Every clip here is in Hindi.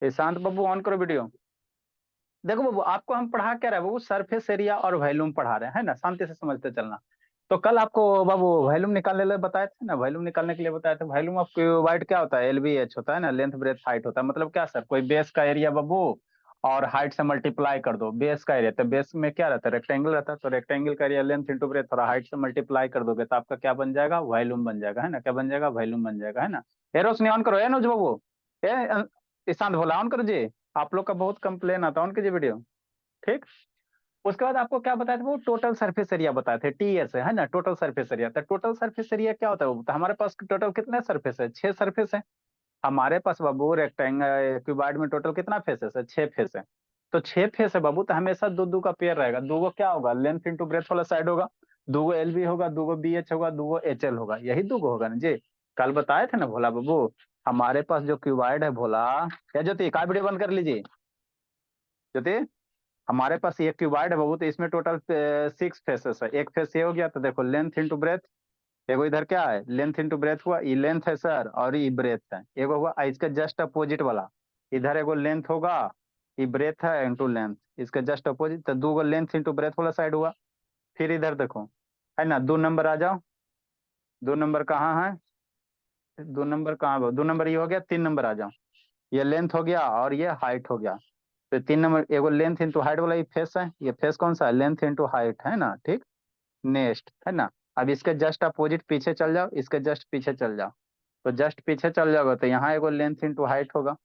ईशांत बाबू ऑन करो वीडियो। देखो बाबू, आपको हम पढ़ा क्या रहे हैं बाबू, सरफेस एरिया और वॉल्यूम पढ़ा रहे हैं ना, शांति से समझते चलना। तो कल आपको बाबू वॉल्यूम निकालने लिए बताए थे ना, वॉल्यूम निकालने के लिए बताए थे। वॉल्यूम ऑफ क्यूबाइड क्या होता है, एलबीएच होता है ना, लेंथ ब्रेथ हाइट होता है। मतलब क्या सर, कोई बेस का एरिया बाबू और हाइट से मल्टीप्लाई कर दो बेस का एरिया। तो बेस में क्या रहता है, रेक्टेंगल रहता है, तो रेक्टेंगल का एरिया लेंथ इंटू ब्रेथ और हाइट से मल्टीप्लाई कर दोगे तो आपका क्या बन जाएगा, वॉल्यूम बन जाएगा, है ना। क्या बन जाएगा, वॉल्यूम बन जाएगा, है ना। ए रोशनी ऑन करो, ए नोज बाबू, ए ईशांत भोला ऑन करो जी। आप लोग का बहुत कंप्लेन आता है, ऑन कीजिए वीडियो। ठीक। उसके बाद आपको क्या बताया था वो, टोटल सरफेस एरिया बताए थे, टीएस है ना, टोटल सरफेस एरिया। तो टोटल सरफेस एरिया क्या होता है वो, तो हमारे पास टोटल कितने सरफेस है, 6 सरफेस है हमारे पास बाबू। रेक्टेंगल क्यूबाइड में टोटल कितना फेसेस है, 6 फेस है। तो 6 फेस है बाबू, तो हमेशा दो दो का पेयर रहेगा। दो क्या होगा, लेंथ इंटू ब्रेथ वाला साइड होगा। दो एल बी होगा, दो बी एच होगा, दो एच एल होगा, यही दो होगा ना जी। कल बताए थे ना भोला बाबू, हमारे पास जो क्यूबाइड है भोला। क्या ज्योति, का वीडियो बंद कर लीजिए ज्योति। हमारे पास ये क्यूबाइड है बाबू, तो इसमें टोटल 6 फेसेस है। एक फेस ये हो गया, तो देखो लेंथ इंटू ब्रेथ। एगो इधर क्या है, लेंथ इंटू ब्रेथ हुआ, ये लेंथ है सर और ये ब्रेथ है। एगो हुआ इसका जस्ट अपोजिट वाला, इधर एगो लेंथ होगा, ये ब्रेथ है इंटू लेंथ, इसका जस्ट अपोजिट। तो दो गो लेंथ इंटू ब्रेथ वाला साइड हुआ। फिर इधर देखो, है ना, 2 नंबर आ जाओ। 2 नंबर कहाँ है, 2 नंबर कहाँ है, 2 नंबर ये हो गया। 3 नंबर आ जाओ, ये लेंथ हो गया और ये हाइट हो गया। तो 3 नंबर एगो लेंथ इंटू हाइट वाला ये फेस है, ये फेस कौन सा है, लेंथ इंटू हाइट, है ना। ठीक। नेक्स्ट, है ना। अब इसके जस्ट अपोजिट पीछे चल जाओ, इसके जस्ट पीछे चल जाओ। तो जस्ट पीछे चल जाओगे तो यहाँ एगो लेंथ इंटू हाइट होगा,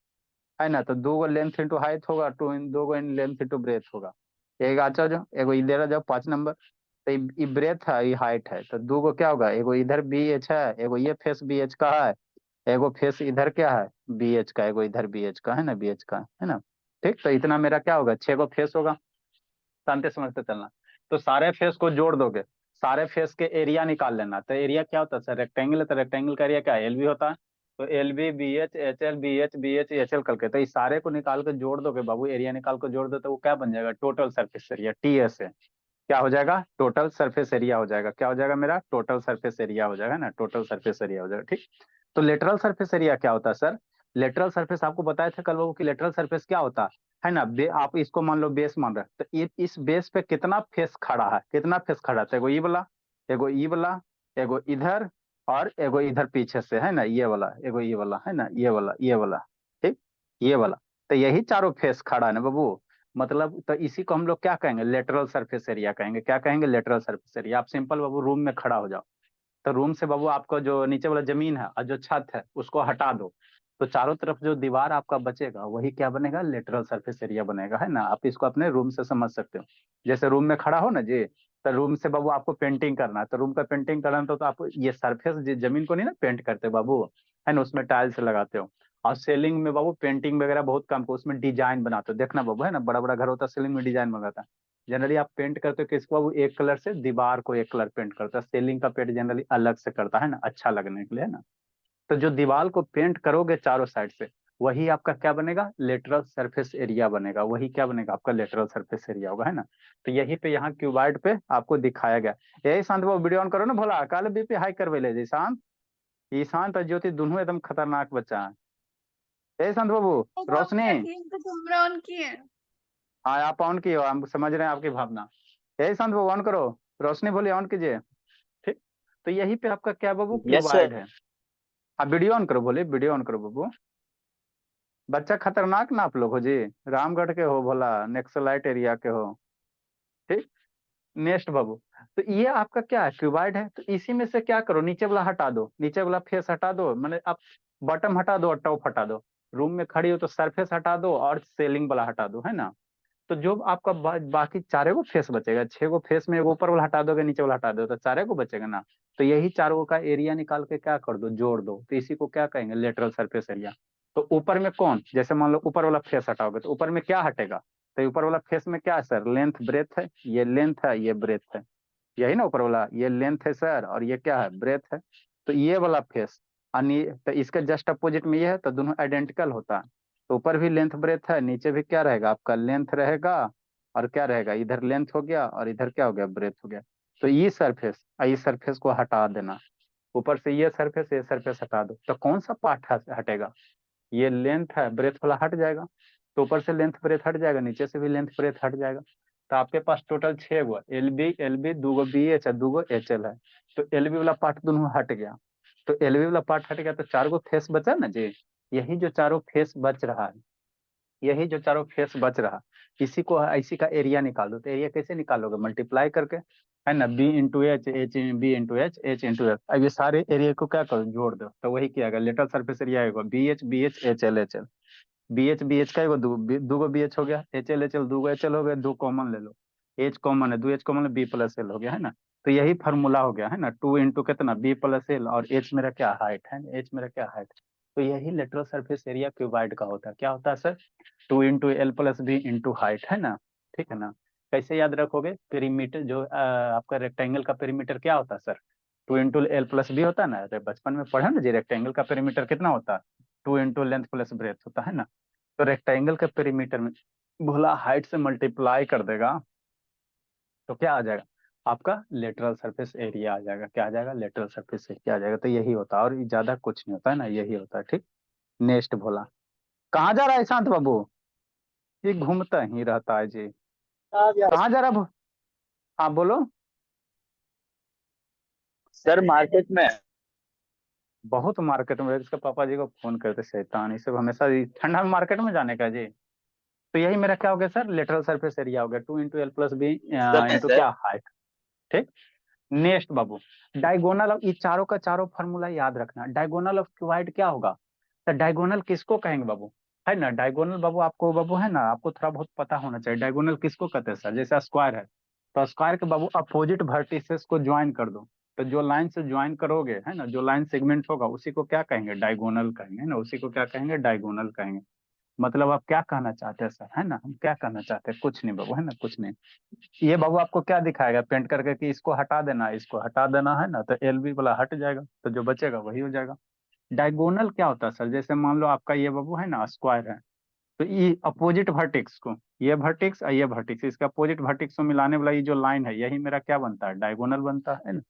है ना। तो दो गो लेंथ इंटू हाइट होगा, टू इन दो गो इन लेंथ इंटू ब्रेथ होगा। एक आ जाओ, एगो इधर आ जाओ 5 नंबर। तो ये ब्रेथ है, ये हाइट है, तो दो गो क्या होगा, एगो इधर बी एच है, एगो ये फेस बी एच का है। एगो फेस इधर क्या है, बी एच का, एगो इधर बी एच का, है ना, बी एच का, है ना। ठीक। तो इतना मेरा क्या होगा, 6 गो फेस होगा। शांति समझते चलना। तो सारे फेस को जोड़ दोगे, सारे फेस के एरिया निकाल लेना। तो एरिया क्या होता है सर, रेक्टेंगल है, तो रेक्टेंगल का एरिया क्या है, एल बी होता है। तो L B B H H L B H B H H L करके, तो इस सारे को निकाल के जोड़ दोगे बाबू, एरिया निकाल के जोड़ दो तो वो क्या बन जाएगा, total surface area, T S है। क्या हो जाएगा, टोटल सरफेस एरिया हो जाएगा। क्या हो जाएगा मेरा, टोटल सरफेस एरिया हो जाएगा ना, टोटल सरफेस एरिया हो जाएगा। ठीक। तो लेटरल सरफेस एरिया क्या होता है सर, लेटरल सरफेस आपको बताया था कल बाबू कि लेटरल सरफेस क्या होता है ना। आप इसको मान लो बेस मान रहे हो, तो ये इस बेस पे कितना फेस खड़ा है, कितना फेस खड़ा है, तो एगो ई वाला, एगो ई वाला, एगो इधर और एगो इधर पीछे से, है ना, ये वाला, एगो ये वाला, है ना, ये वाला। ठीक। ये वाला। तो यही चारों फेस खड़ा है ना बाबू। मतलब तो इसी को हम लोग क्या कहेंगे, लेटरल सरफेस एरिया कहेंगे। क्या कहेंगे, लेटरल सरफेस एरिया। आप सिंपल बाबू रूम में खड़ा हो जाओ, तो रूम से बाबू आपको जो नीचे वाला जमीन है और जो छत है उसको हटा दो, तो चारों तरफ जो दीवार आपका बचेगा वही क्या बनेगा, लेटरल सरफेस एरिया बनेगा, है ना। आप इसको अपने रूम से समझ सकते हो। जैसे रूम में खड़ा हो ना जी, तो रूम से बाबू आपको पेंटिंग करना है, तो रूम का पेंटिंग करना है तो आप ये सरफेस जमीन को नहीं ना पेंट करते बाबू, है ना, उसमें टाइल्स लगाते हो। और सेलिंग में बाबू पेंटिंग वगैरह बहुत कम को, उसमें डिजाइन बनाते हो, देखना बाबू, है ना, बड़ा बड़ा घर होता है सेलिंग में डिजाइन बनाता है। जनरली आप पेंट करते हो किसको, वो एक कलर से दीवार को एक कलर पेंट करता है। सेलिंग का पेंट जनरली अलग से करता है ना, अच्छा लगने के लिए, है ना। तो जो दीवार को पेंट करोगे चारों साइड से, वही आपका क्या बनेगा, लेटरल सरफेस एरिया बनेगा। वही क्या बनेगा, आपका लेटरल सरफेस एरिया होगा, है ना। तो यही पे यहाँ क्यूबाइड पे आपको दिखाया गया। यही शांत बाबू वीडियो ऑन करो ना भोला, काले बीपी हाई करवे ले जी शांत। ये शांत और ज्योति दोनों एकदम खतरनाक बच्चा है। यही शांत बाबू। रोशनी, तो कैमरा ऑन किए। हाँ आप ऑन किए हो, हम समझ रहे हैं आपकी भावना। यही शांत बाबू ऑन करो। रोशनी बोलिए ऑन कीजिए। ठीक। तो यही पे आपका क्या बाबू, यस सर। क्यूबाइड है। आप वीडियो ऑन करो, बोलिए वीडियो ऑन करो बाबू। बच्चा खतरनाक ना आप लोग हो जी, रामगढ़ के हो भोला, नेक्सलाइट एरिया के हो। ठीक। नेक्स्ट बाबू, तो ये आपका क्या है, क्यूबाइड है। तो इसी में से क्या करो, नीचे वाला हटा दो, नीचे वाला फेस हटा दो, मैंने आप बॉटम हटा दो और टॉप हटा दो। रूम में खड़ी हो तो सरफेस हटा दो और सेलिंग वाला हटा दो, है ना। तो जो आपका बाकी चारे को फेस बचेगा, 6 गो फेस में एगो ऊपर वाला हटा दोगे, नीचे वाला हटा दो, तो चारे को बचेगा ना। तो यही चारों का एरिया निकाल के क्या कर दो, जोड़ दो, तो इसी को क्या कहेंगे, लेटरल सरफेस एरिया। तो ऊपर में कौन, जैसे मान लो ऊपर वाला फेस हटाओगे तो ऊपर में क्या हटेगा, तो ऊपर वाला फेस में क्या है सर, लेंथ ब्रेथ है, ये लेंथ है ये ब्रेथ है, यही ना ऊपर वाला, ये लेंथ है सर और ये क्या है, ब्रेथ है। तो ये वाला फेस तो इसके जस्ट अपोजिट में ये है, तो दोनों आइडेंटिकल होता है। तो ऊपर भी लेंथ ब्रेथ है, नीचे भी क्या रहेगा आपका, लेंथ रहेगा और क्या रहेगा, इधर लेंथ हो गया और इधर क्या हो गया, ब्रेथ हो गया। तो ये सरफेस को हटा देना, ऊपर से ये सरफेस हटा दो, तो कौन सा पार्ट हटेगा, ये लेंथ है, ब्रेथ वाला हट जाएगा, तो ऊपर से लेंथ ब्रेथ हट जाएगा, नीचे से भी लेंथ ब्रेथ हट जाएगा। तो आपके पास टोटल 6 गो एल बी, दूगो बी एच है, दूगो एच एल है। तो एल बी वाला पार्ट दोनों हट गया, तो एल बी वाला पार्ट हट गया, तो 4 गो फेस बचा ना जी। यही जो चारों फेस बच रहा है, यही जो चारों फेस बच रहा, इसी को इसी का एरिया निकाल दो। तो एरिया कैसे निकालोगे? मल्टीप्लाई करके, है ना, B into H, H B into H, H into H. अब ये सारे एरिया को क्या करो, जोड़ दो, तो वही किया गया, लेटरल सरफेस एरिया आएगा B H H L H L. B H का एगो दूगो बी एच हो गया, एच एल दूगो एच एल हो गया, दो कॉमन ले लो, एच कॉमन है, दो एच कॉमन है, बी प्लस एल हो गया, है ना। तो यही फार्मूला हो गया, है ना, 2 इंटू कितना, बी प्लस एल, और एच मेरा क्या हाइट है, एच मेरा क्या हाइट। तो यही लेटरल सरफेस एरिया क्यूबाइड का होता है। क्या होता है sir? 2 into L plus B into height, है ना। ठीक है ना। कैसे याद रखोगे? पेरीमीटर जो आपका रेक्टेंगल का पेरीमीटर क्या होता है sir? 2 into L plus B होता है ना। अरे बचपन में पढ़ा ना जी, रेक्टेंगल का पेरीमीटर कितना होता है? 2 इंटू लेंथ प्लस ब्रेथ होता है ना। तो रेक्टेंगल के पेरीमीटर में भोला हाइट से मल्टीप्लाई कर देगा, तो क्या आ जाएगा? आपका लेटरल सरफेस एरिया आ जाएगा। क्या आ जाएगा? लेटरल सरफेस एरिया आ जाएगा। तो यही होता है, और ज्यादा कुछ नहीं होता है ना, यही होता है। ठीक। नेक्स्ट भोला, कहाँ जा रहा है शांत बाबू? ये घूमता ही रहता है जी। कहाँ जा रहा है हाँ बोलो। सर मार्केट में। बहुत मार्केट में, इसके पापा जी को फोन करते शैतान, इसे हमेशा ठंडा में मार्केट में जाने का जी। तो यही मेरा क्या हो गया सर? लेटरल सरफेस एरिया हो गया, 2 इंटू एल प्लस बी समय इंटू सर। क्या, हाइट। ठीक। नेक्स्ट बाबू, डायगोनल ऑफ, ये चारों का चारों फॉर्मूला याद रखना। डायगोनल ऑफ क्यूबाइड क्या होगा? तो डायगोनल किसको कहेंगे बाबू? है ना, डायगोनल बाबू आपको, बाबू है ना, आपको थोड़ा बहुत पता होना चाहिए डायगोनल किसको कहते हैं सर। जैसे स्क्वायर है, तो स्क्वायर के बाबू अपोजिट वर्टिसेस को ज्वाइन कर दो। तो जो लाइन से ज्वाइन करोगे, है ना, जो लाइन सेगमेंट होगा, उसी को क्या कहेंगे? डायगोनल कहेंगे, है ना, उसी को क्या कहेंगे? डायगोनल कहेंगे। मतलब आप क्या कहना चाहते हैं सर, है ना, हम क्या कहना चाहते हैं? कुछ नहीं बाबू, है ना, कुछ नहीं। ये बाबू आपको क्या दिखाएगा पेंट करके कि इसको हटा देना, इसको हटा देना, है ना, तो एल बी वाला हट जाएगा, तो जो बचेगा वही हो जाएगा। डायगोनल क्या होता है सर? जैसे मान लो आपका ये बाबू है ना स्क्वायर है, तो ये अपोजिट वर्टेक्स को, ये वर्टेक्स और ये वर्टेक्स, इसका अपोजिट वर्टेक्स को मिलाने वाला ये जो लाइन है, यही मेरा क्या बनता है? डायगोनल बनता है ना।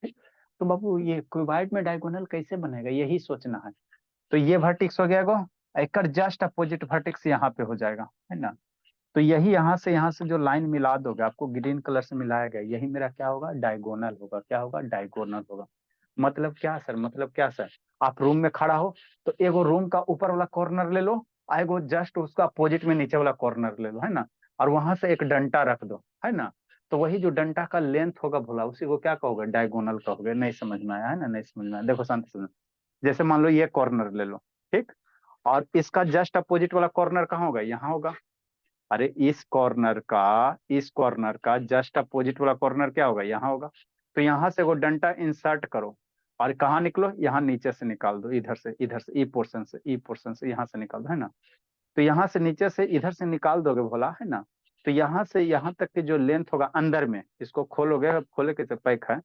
ठीक? तो बाबू ये क्यूबाइड में डायगोनल कैसे बनेगा, यही सोचना है। तो ये वर्टेक्स हो गया गो, एक जस्ट अपोजिट वर्टेक्स यहाँ पे हो जाएगा, है ना। तो यही यहाँ से जो लाइन मिला दोगे, आपको ग्रीन कलर से मिलाया गया, यही मेरा क्या होगा? डायगोनल होगा। क्या होगा? डायगोनल होगा। मतलब क्या सर? मतलब क्या सर? आप रूम में खड़ा हो, तो एगो रूम का ऊपर वाला कॉर्नर ले लो, और एगो जस्ट उसका अपोजिट में नीचे वाला कॉर्नर ले लो, है ना, और वहां से एक डंटा रख दो, है ना। तो वही जो डंटा का लेंथ होगा भोला, उसी को क्या कहोगे? डायगोनल कहोगे। नहीं समझ में आया, है ना, नहीं समझ में आया। देखो शांति से, जैसे मान लो ये कॉर्नर ले लो, ठीक, और इसका जस्ट अपोजिट वाला कॉर्नर कहाँ होगा? यहाँ होगा। अरे इस कॉर्नर का जस्ट अपोजिट वाला कॉर्नर क्या होगा? यहाँ होगा। तो यहाँ से वो डंटा इंसर्ट करो, और कहाँ निकलो? यहाँ नीचे से निकाल दो, इधर से ई पोर्शन से यहाँ से निकाल दो, है ना। तो यहाँ से नीचे से इधर से निकाल दोगे भोला, है ना। तो यहाँ से यहाँ तक की जो लेंथ होगा अंदर में, इसको खोलोगे, खोले के पैक है,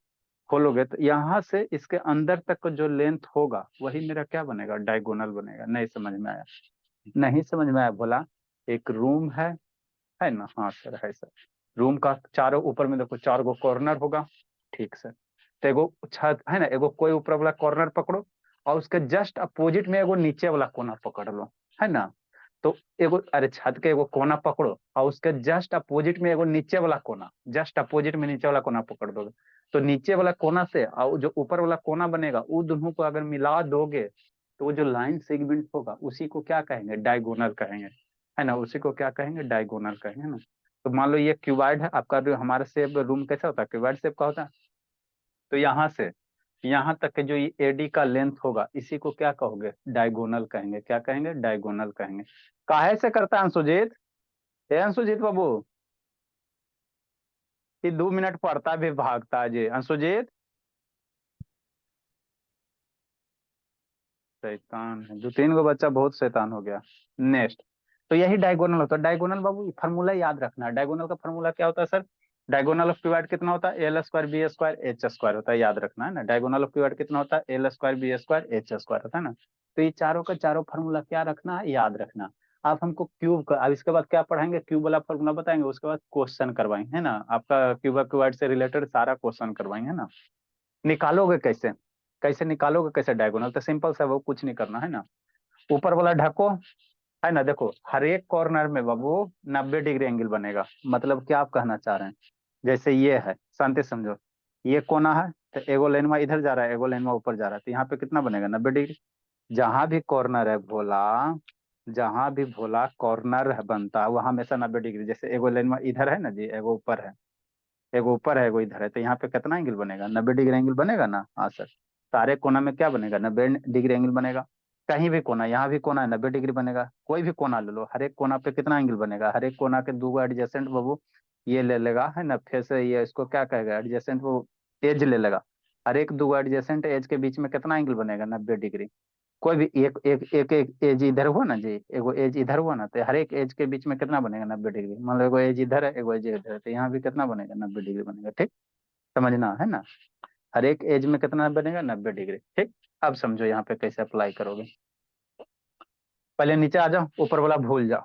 खोलोगे, तो यहाँ से इसके अंदर तक का जो लेंथ होगा, वही मेरा क्या बनेगा? डायगोनल बनेगा। नहीं समझ में आया? नहीं समझ में आया भोला? एक रूम है ना, हाँ सर, है सर। रूम का चारों ऊपर में देखो 4 गो कॉर्नर होगा, ठीक सर। तो एगो छत है ना, एगो कोई ऊपर वाला कॉर्नर पकड़ो, और उसके जस्ट अपोजिट में एगो नीचे वाला कोना पकड़ लो, है ना। तो एगो, अरे छत के एगो कोना पकड़ो, और उसके जस्ट अपोजिट में एगो नीचे वाला कोना, जस्ट अपोजिट में नीचे वाला कोना पकड़ दोगे, तो नीचे वाला कोना से और जो ऊपर वाला कोना बनेगा, वो दोनों को अगर मिला दोगे, तो वो जो लाइन सेगमेंट होगा, उसी को क्या कहेंगे? डायगोनल कहेंगे, है ना, उसी को क्या कहेंगे? डायगोनल कहेंगे ना। तो मान लो ये क्यूबाइड है आपका, जो हमारा शेप रूम कैसा होता है? क्यूबाइड शेप का होता है। तो यहाँ से यहाँ तक के जो ये एडी का लेंथ होगा, इसी को क्या कहोगे? डायगोनल कहेंगे। क्या कहेंगे? डायगोनल कहेंगे। काहे से करता है अंशुजीत? हे अंशुजीत बाबू, ये 2 मिनट पढ़ता भी भागता है जी अंशुजीत। शैतान है, 2-3 गो बच्चा बहुत शैतान हो गया। नेक्स्ट, तो यही डायगोनल होता है। डायगोनल बाबू फार्मूला याद रखना है। डायगोनल का फार्मूला क्या होता है सर? डायगोनल ऑफ क्यूबाइड कितना होता है? L square B square H square होता है, याद रखना है ना। डायगोनल ऑफ क्यूबाइड कितना होता है? L square B square H square होता है ना। तो ये चारों का चारों फार्मूला क्या रखना है? याद रखना। आप हमको क्यूब का, अब इसके बाद क्या पढ़ाएंगे? क्यूब वाला फार्मूला बताएंगे, उसके बाद क्वेश्चन करवाएंगे, है ना। आपका क्यूब क्यूबाइड से रिलेटेड सारा क्वेश्चन करवाएंगे, है ना। निकालोगे कैसे? कैसे निकालोगे? कैसे डायगोनल? तो सिंपल सा, वो कुछ नहीं करना, है ना। ऊपर वाला ढको, है ना। देखो हर एक कॉर्नर में बाबू 90 डिग्री एंगल बनेगा। मतलब क्या आप कहना चाह रहे हैं? जैसे ये है, शांति से समझो, ये कोना है, तो एगो लाइन इधर जा रहा है, एगो लाइन ऊपर जा रहा है, तो यहाँ पे कितना बनेगा? 90 डिग्री। जहां भी कॉर्नर है भोला, जहां भी भोला कॉर्नर है बनता है, वो हमेशा 90 डिग्री। जैसे एगो लाइन इधर है ना जी, एगो ऊपर है, एगो ऊपर है, एगो इधर है, तो यहाँ पे कितना एंगल बनेगा? 90 डिग्री एंगल बनेगा ना। हाँ सर, सारे कोना में क्या बनेगा? 90 डिग्री एंगल बनेगा। कहीं भी कोना, यहाँ भी कोना है, 90 डिग्री बनेगा। कोई भी कोना ले लो, हर एक कोना पे कितना एंगल बनेगा? हर एक कोना के दो एडजेसेंट बाबू ये ले लेगा, है ना। फिर से ये इसको क्या कहेगा? एडजेसेंट वो एज ले लेगा। हर एक दो एडजेसेंट एज के बीच में कितना एंगल बनेगा? 90 डिग्री। कोई भी एक एक एक एक एज इधर हुआ ना जी, एगो एज इधर हुआ ना, तो हर एक एज के बीच में कितना बनेगा? 90 डिग्री। मान लो एगो एज इधर है, एगो एज इधर है, तो यहाँ भी कितना बनेगा? 90 डिग्री बनेगा। ठीक, समझना है ना। हर एक एज में कितना बनेगा? 90 डिग्री। ठीक, अब समझो यहाँ पे कैसे अप्लाई करोगे। पहले नीचे आ जाओ, ऊपर वाला भूल जाओ।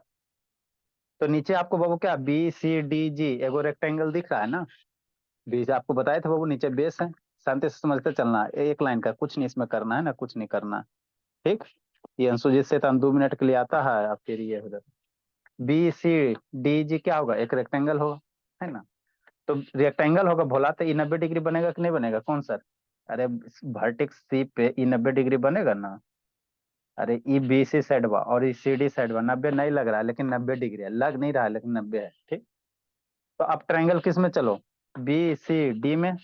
तो नीचे आपको बाबू क्या BCDG एगो रेक्टेंगल दिख रहा है ना। बीच आपको बताया था बाबू, नीचे बेस है। शांति से समझते चलना, एक लाइन का, कुछ नहीं इसमें करना है ना, कुछ नहीं करना है। ठीक, ये अंशुजीत से तो 2 मिनट के लिए आता है, अब फिर ये हो जाता। BCDG क्या होगा? एक रेक्टेंगल होगा, है ना। तो रेक्टेंगल होगा भोला, तो ये 90 डिग्री बनेगा कि नहीं बनेगा? कौन सर? अरे वर्टेक्स सी पे ये 90 डिग्री बनेगा ना। अरे ई BC साइड बा और ई CD साइड बा, 90 नहीं लग रहा है लेकिन 90 डिग्री है, लग नहीं रहा है लेकिन 90 है। ठीक, तो अब ट्रायंगल किस में चलो? BCD में।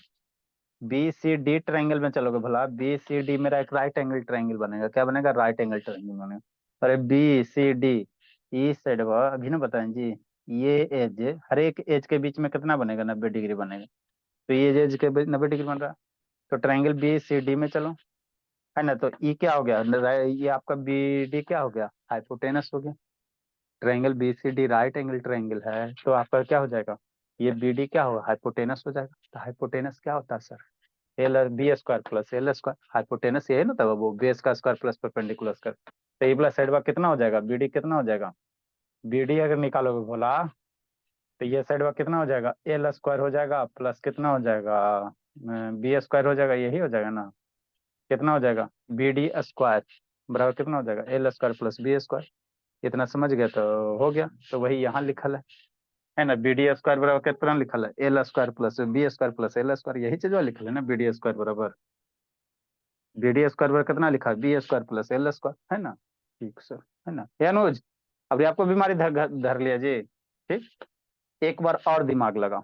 BCD ट्रायंगल में चलोगे भला, BCD मेरा एक राइट एंगल ट्रायंगल बनेगा। क्या बनेगा? राइट एंगल ट्रायंगल बनेगा। अरे BCD ई साइड बा, अभी ना बताएं जी। ये एज, हर एक एज के बीच में कितना बनेगा? 90 डिग्री बनेगा। तो ये एज के बीच 90 डिग्री बन रहा है। तो ट्रायंगल BCD में चलो, है ना। तो ई क्या हो गया? ये आपका BD क्या हो गया? हाइपोटेनस हो गया। Triangle BCD right angle triangle है, तो आपका क्या हो जाएगा? ये BD क्या होगा? हाइपोटेनस हो जाएगा। तो हाइपोटेनस क्या होता है sir? L B square plus L square. Hypotenuse ये है ना, तब वो बेस का स्क्वायर प्लस परपेंडिकुलर स्क्वायर। तो ये प्लस साइड बा कितना हो जाएगा? BD कितना हो जाएगा? BD अगर निकालोगे बोला, तो ये साइड बा कितना हो जाएगा? एल स्क्वायर हो जाएगा प्लस कितना हो जाएगा? बी स्क्वायर हो जाएगा, यही हो जाएगा ना। कितना हो जाएगा? BD स्क्वायर बराबर कितना हो जाएगा? L square plus B square. इतना समझ गया तो हो गया। तो वही यहाँ लिखल है ना। BD स्क्वायर बराबर कितना लिखल है? L square plus B square plus L square, यही चीज लिखल है ना। BD स्क्वायर बराबर, BD स्क्वायर बराबर कितना लिखा है? B square plus L square, है ना। ठीक सर, है ना। ये अनुज, अभी आपको बीमारी धर धर लिया जी। ठीक, एक बार और दिमाग लगाओ।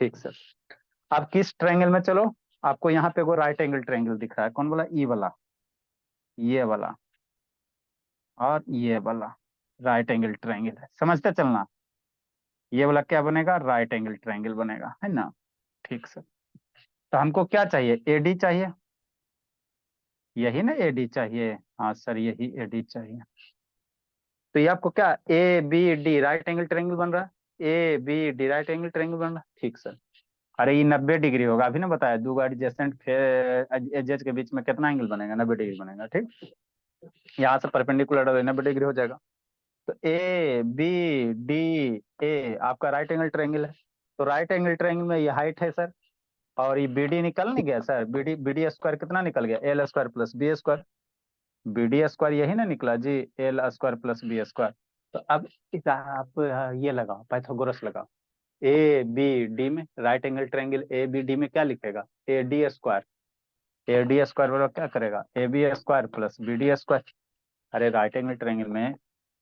ठीक सर, आप किस ट्रायंगल में चलो? आपको यहाँ पे वो राइट एंगल ट्रायंगल दिख रहा है, कौन वाला? ई वाला, ये वाला और ये वाला राइट एंगल ट्रायंगल है, समझते चलना। ये वाला क्या बनेगा? राइट एंगल ट्रायंगल बनेगा, है ना। ठीक सर, तो हमको क्या चाहिए? AD चाहिए, यही ना AD चाहिए। हाँ सर, यही AD चाहिए। तो ये आपको क्या ABD राइट एंगल ट्रायंगल बन रहा है? ABD राइट एंगल ट्रायंगल बन रहा है। ठीक सर, अरे ये 90 डिग्री होगा, अभी ना बताया, दो एडजेसेंट एजेस के बीच में कितना एंगल बनेगा? 90 डिग्री बनेगा। ठीक, यहाँ से परपेंडिकुलर 90 डिग्री हो जाएगा। तो ABDA आपका राइट एंगल ट्रायंगल है। तो राइट एंगल ट्रायंगल में ये हाइट है सर, और ये BD निकल नहीं गया सर? BD स्क्वायर कितना निकल गया? L square plus B square. BD square यही ना निकला जी, L square plus B square. तो अब आप ये लगाओ, पाइथागोरस लगाओ। ABD में, राइट एंगल ट्रायंगल ABD में क्या लिखेगा? AD square. AD स्क्वायर बराबर क्या करेगा? AB square plus BD square. अरे राइट एंगल ट्रायंगल में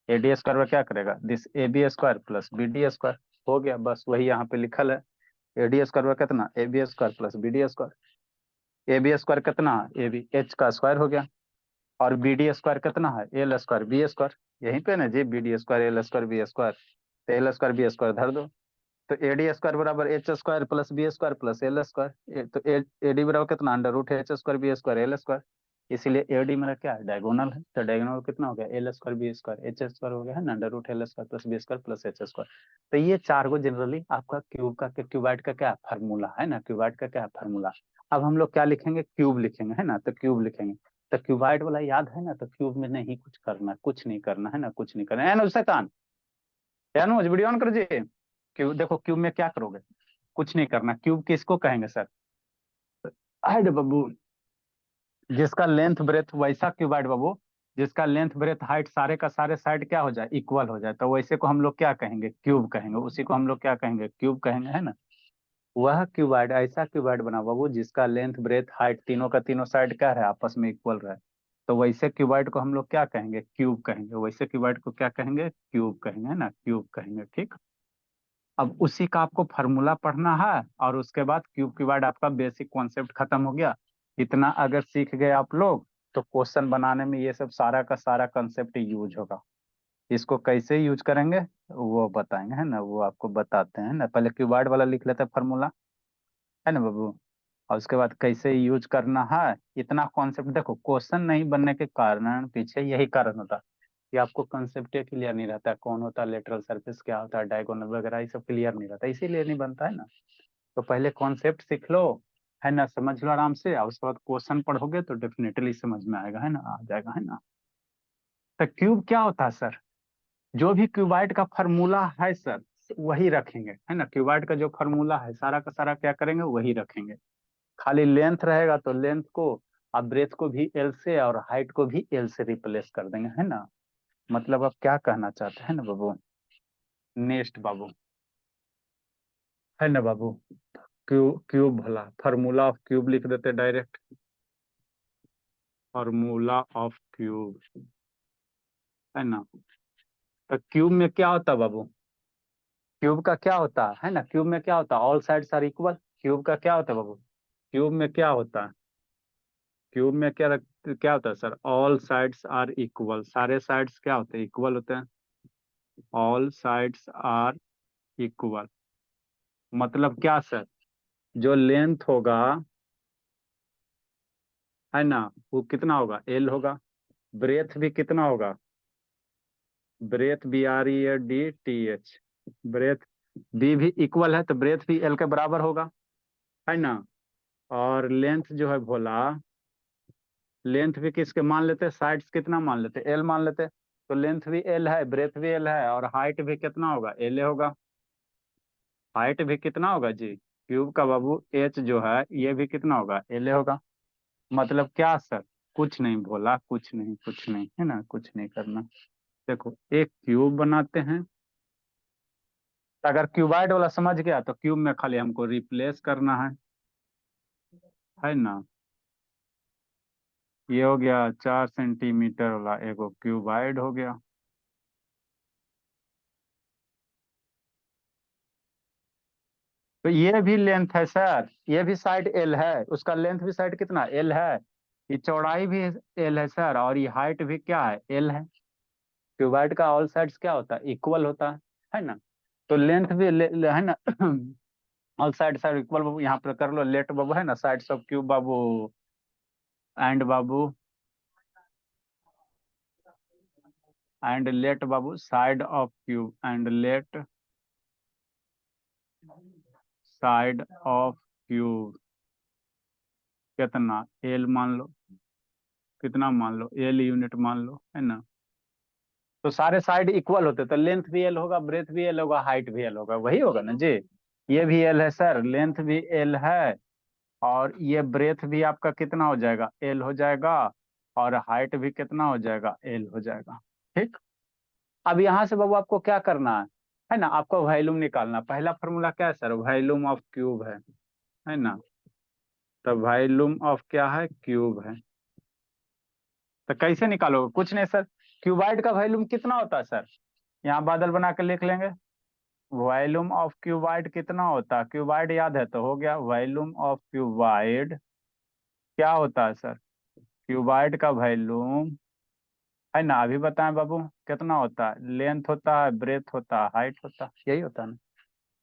AD स्क्वायर बराबर क्या करेगा? This AB square plus BD square. हो गया, बस वही यहाँ पे लिखल है। AD स्क्वायर बराबर कितना? AB square plus BD square. AB square कितना है? AB H का स्क्वायर हो गया, और BD स्क्वायर कितना है? L square B square. यहीं पे ना जी, BD square L square B square, तो एल स्क्वायर बी स्क्वायर धर दो। तो AD स्क्वायर बराबर H square plus B square plus L square. तो AD बराबर कितना? अंडर रूट है H square B square L square. इसीलिए AD मेरा क्या है? डायगोनल है। तो डायगोनल कितना हो गया? L square B square H square हो गया, है ना, under root L square plus B square plus H square. तो ये चार को जनरली आपका क्यूब का, क्यूबाइड का क्या फार्मूला है ना, क्यूबाइड का क्या फार्मूला। अब हम लोग क्या लिखेंगे? क्यूब लिखेंगे, है ना। तो क्यूब लिखेंगे, तो क्यूबाइड वाला याद है ना। तो क्यूब में नहीं कुछ करना, कुछ नहीं करना, है ना, कुछ नहीं करना है ना। शैतान अनुज वीडियो ऑन कर जी। क्यूब देखो, क्यूब में क्या करोगे? कुछ नहीं करना। क्यूब किसको कहेंगे सर? हाइड बाबू, जिसका लेंथ ब्रेथ वैसा क्यूबाइड बाबू, जिसका लेंथ ब्रेथ हाइट सारे का सारे साइड क्या हो जाए, इक्वल हो जाए, तो वैसे को हम लोग क्या कहेंगे, क्यूब कहेंगे, उसी को हम लोग क्या कहेंगे, क्यूब कहेंगे, है ना। वह क्यूबाइड, ऐसा क्यूबाइड बना बाबू जिसका लेंथ ब्रेथ हाइट तीनों का तीनों साइड क्या है, आपस में इक्वल रहे, तो वैसे क्यूबाइड को हम लोग क्या कहेंगे, क्यूब कहेंगे, वैसे क्यूबाइड को क्या कहेंगे, क्यूब कहेंगे, है ना, क्यूब कहेंगे, ठीक। अब उसी का आपको फार्मूला पढ़ना है, और उसके बाद क्यूब क्यूबाइड आपका बेसिक कॉन्सेप्ट खत्म हो गया। इतना अगर सीख गए आप लोग, तो क्वेश्चन बनाने में ये सब सारा का सारा कंसेप्ट यूज होगा। इसको कैसे यूज करेंगे वो बताएंगे, है ना, वो आपको बताते हैं ना। पहले क्यूबाइड वाला लिख लेते हैं फार्मूला, है ना बाबू, और उसके बाद कैसे यूज करना है। इतना कॉन्सेप्ट देखो, क्वेश्चन नहीं बनने के कारण पीछे यही कारण होता है कि आपको कंसेप्ट क्लियर नहीं रहता है, कौन होता है लेटरल सरफेस, क्या होता है डायगोनल वगैरह, ये सब क्लियर नहीं रहता, इसीलिए नहीं बनता है ना। तो पहले कॉन्सेप्ट सीख लो, है ना, समझ लो आराम से, और उसके बाद क्वेश्चन पढ़ोगे तो डेफिनेटली समझ में आएगा, है ना, आ जाएगा, है ना। तो क्यूब क्या होता है सर, जो भी क्यूबाइड का फार्मूला है सर, वही रखेंगे, है ना। क्यूबाइड का जो फार्मूला है सारा का सारा क्या करेंगे, वही रखेंगे। खाली लेंथ रहेगा तो लेंथ को, आप ब्रेथ को भी एल से और हाइट को भी एल से रिप्लेस कर देंगे, है ना। मतलब आप क्या कहना चाहते हैं ना बाबू। नेक्स्ट बाबू, है ना बाबू, क्यूब भला, फार्मूला ऑफ क्यूब लिख देते डायरेक्ट, फार्मूला ऑफ क्यूब, है ना। तो क्यूब में क्या होता है बाबू, क्यूब का क्या होता है ना, क्यूब में क्या होता है, all sides are equal. Cube का क्या होता है बाबू, क्यूब में क्या होता है, क्यूब में क्या होता है sir, all sides are equal, सारे साइड्स क्या होते हैं, इक्वल होते हैं, ऑल साइड्स आर इक्वल। मतलब क्या सर, जो लेंथ होगा, है ना, वो कितना होगा, एल होगा। ब्रेथ भी कितना होगा, ब्रेथ BREADTH, ब्रेथ बी भी इक्वल है, तो ब्रेथ भी एल के बराबर होगा, है ना। और लेंथ जो है भोला, लेंथ भी किसके मान लेते, साइड्स कितना मान लेते, एल मान लेते, तो लेंथ भी एल है, ब्रेथ भी एल है, और हाइट भी कितना होगा, एल होगा। हाइट भी कितना होगा जी, क्यूब का बाबू एच जो है ये भी कितना होगा, एल होगा। मतलब क्या सर, कुछ नहीं भोला, कुछ नहीं, कुछ नहीं, है ना, कुछ नहीं करना। देखो एक क्यूब बनाते हैं, अगर क्यूबाइड वाला समझ गया तो क्यूब में खाली हमको रिप्लेस करना है ना। ये हो गया 4 सेंटीमीटर वाला एगो क्यूबाइड हो गया। तो ये भी लेंथ है सर, ये भी साइड एल है, उसका लेंथ भी साइड कितना, एल है। ये चौड़ाई भी एल है सर, और ये हाइट भी क्या है, एल है। क्यूबाइड का ऑल साइड्स क्या होता है, इक्वल होता है ना। तो लेंथ भी है ना, ऑल साइड साइड इक्वल बाबू, यहाँ पर कर लो लेट बाबू, है ना, sides of cube Babu, and Babu, and let Babu, side of cube and let side of cube, कितना एल मान लो, कितना मान लो, एल यूनिट मान लो, है ना। तो सारे साइड इक्वल होते, तो लेंथ भी एल होगा, ब्रेथ भी एल होगा, हाइट भी एल होगा, वही होगा ना जी। ये भी एल है सर, लेंथ भी एल है, और ये ब्रेथ भी आपका कितना हो जाएगा, एल हो जाएगा, और हाइट भी कितना हो जाएगा, एल हो जाएगा, ठीक। अब यहाँ से बाबू आपको क्या करना है ना, आपको वॉल्यूम निकालना। पहला फॉर्मूला क्या है सर, वॉल्यूम ऑफ क्यूब है ना। तो वॉल्यूम ऑफ क्या है, क्यूब है। तो कैसे निकालोगे, कुछ नहीं सर, क्यूबाइड का वॉल्यूम कितना होता है सर, यहाँ बादल बना के लिख लेंगे। वॉल्यूम ऑफ क्यूबाइड कितना होता है, क्यूबाइड याद है तो हो गया, वॉल्यूम ऑफ क्यूबाइड क्या होता है सर, क्यूबाइड का वॉल्यूम, है ना, अभी बताएं बाबू, कितना होता है, लेंथ होता है, ब्रेथ होता है, हाइट होता है, यही होता है ना।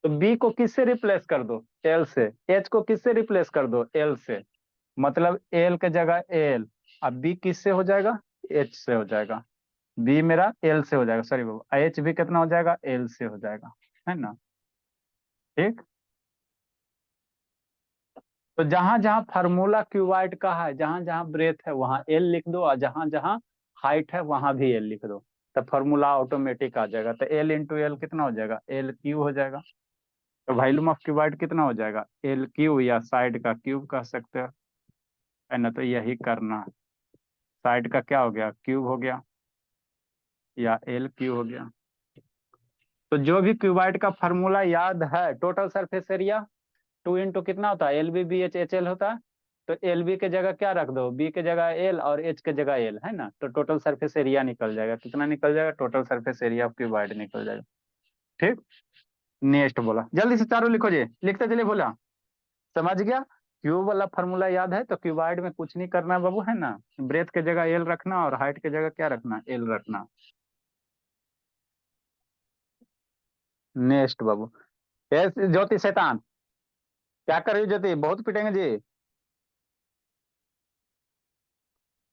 तो बी को किससे रिप्लेस कर दो, एल से। एच को किससे रिप्लेस कर दो, एल से। मतलब एल के जगह एल, अब बी किससे हो जाएगा, एच से हो जाएगा। बी मेरा एल से हो जाएगा, सॉरी बाबू, एच भी कितना हो जाएगा, एल से हो जाएगा, है ना, ठीक। तो जहां जहां फार्मूला क्यूबाइड का है, जहां जहां ब्रेथ है वहां एल लिख दो, और जहां जहां हाइट है वहां भी एल लिख दो, तो फार्मूला ऑटोमेटिक आ जाएगा। तो एल इंटू एल कितना हो जाएगा, एल क्यू हो जाएगा। तो वॉल्यूम ऑफ क्यूबाइड कितना हो जाएगा, एल क्यू, या साइड का क्यूब कह सकते हो, है ना। तो यही करना है, साइड का क्या हो गया, क्यूब हो गया या एल क्यूब हो गया। तो जो भी क्यूबाइड का फॉर्मूला याद है, टोटल सरफेस एरिया 2 इंटू कितना होता है, L B B H H L होता है। तो एल बी के जगह क्या रख दो, बी के जगह एल और एच के जगह एल, है ना। तो टोटल सरफेस एरिया निकल जाएगा, कितना निकल जाएगा, total surface area of cuboid निकल जाएगा। ठीक। नेक्स्ट बोला, जल्दी से चारों लिखो जी, लिखते चलिए, बोला समझ गया। क्यूब वाला फॉर्मूला याद है तो क्यूबाइड में कुछ नहीं करना है बाबू, है ना। ब्रेथ के जगह एल रखना और हाइट के जगह क्या रखना, एल रखना। नेक्स्ट बाबू, ज्योति शैतान क्या कर रही हो ज्योति, बहुत पिटेंगे जी।